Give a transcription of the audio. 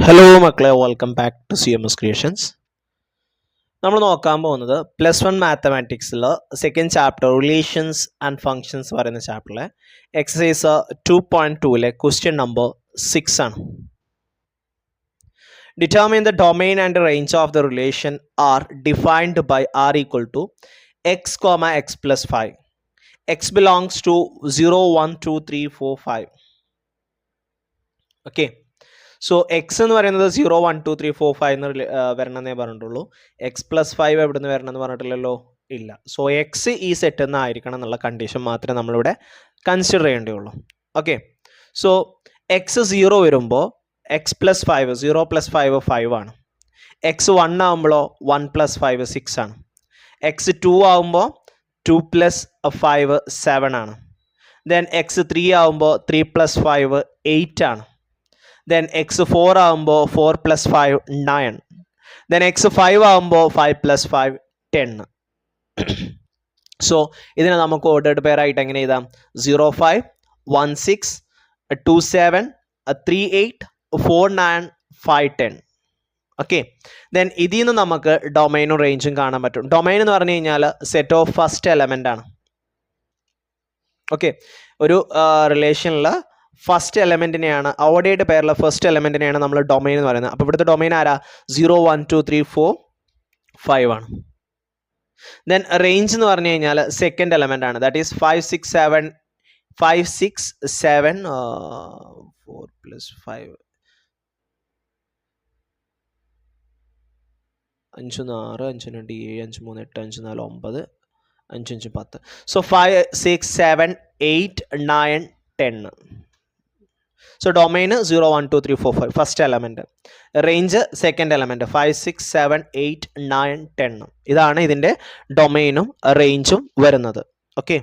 Hello മക്കളെ, welcome back to CMS creations. നമ്മൾ നോക്കാൻ പോകുന്നത് +1 മാത്തമാറ്റിക്സിൽ second chapter relations and functions പറയുന്ന ചാപ്റ്ററിലെ എക്സസൈസ് 2.2 ക്വസ്റ്റ്യൻ നമ്പർ 6 ആണ്. Determine the domain and range of the relation R defined by r equal to x, x plus 5. x belongs to 0, 1, 2, 3, 4, 5. Okay, so X എന്ന് പറയുന്നത് 0, 1, 2, 3, 4, 5 എന്ന് വരണമെന്നേ പറഞ്ഞിട്ടുള്ളൂ. x+5 എവിടെ നിന്ന് വരണമെന്ന് പറഞ്ഞിട്ടില്ലല്ലോ, ഇല്ല. സോ എക്സ് ഈ സെറ്റ് നിന്ന് ആയിരിക്കണം എന്നുള്ള കണ്ടീഷൻ മാത്രമേ നമ്മളിവിടെ കൺസിഡർ ചെയ്യേണ്ടിയുള്ളൂ. ഓക്കെ, സോ എക്സ് 0 വരുമ്പോൾ x+5 0 + 5 5 ആണ്. എക്സ് 1 ആകുമ്പോഴോ 1 + 5 6 ആണ്. എക്സ് 2 ആകുമ്പോൾ 2 + 5 7 ആണ്. ദെൻ എക്സ് 3 ആകുമ്പോൾ 3 + 5 8 ആണ്. Then x4 ആകുമ്പോൾ 4 + 5 9. Then x5 ആകുമ്പോൾ 5 + 5 10. സോ ഇതിനെ നമുക്ക് ഓർഡേർഡ് പെയർ ആയിട്ട് എങ്ങനെ എഴുതാം? 0 5 1 6 2 7 3 8 4 9 5 10. ഓക്കെ, ദെൻ ഇതിൽ നിന്ന് നമുക്ക് ഡൊമൈനും റേഞ്ചും കാണാൻ പറ്റും. ഡൊമൈൻ എന്ന് പറഞ്ഞു കഴിഞ്ഞാൽ സെറ്റ് ഓഫ് ഫസ്റ്റ് എലമെൻ്റ് ആണ്. ഓക്കെ, ഒരു റിലേഷനിൽ ഫസ്റ്റ് എലമെൻറ്റിനെയാണ് ഓർഡേർഡ് പെയറിലെ ഫസ്റ്റ് എലമെൻറ്റിനെയാണ് നമ്മൾ ഡൊമൈൻ എന്ന് പറയുന്നത്. അപ്പോൾ ഇവിടുത്തെ ഡൊമൈൻ ആരാ? 0 1 2 3 4 5 ആണ്. ദെൻ റേഞ്ച് എന്ന് പറഞ്ഞു കഴിഞ്ഞാൽ സെക്കൻഡ് എലമെൻ്റ് ആണ്. That is 5 6 7 4 + 5 5 6 5 2 7 5 3 8 5 4 9 5 5 10. So 5 6 7 8 9 10. So domain 0 1 2 3 4 5 first element, range second element 5 6 7 8 9 10. ഇതാണ് ഇതിൻ്റെ ഡൊമൈനും റേഞ്ചും വരുന്നത്. ഓക്കെ,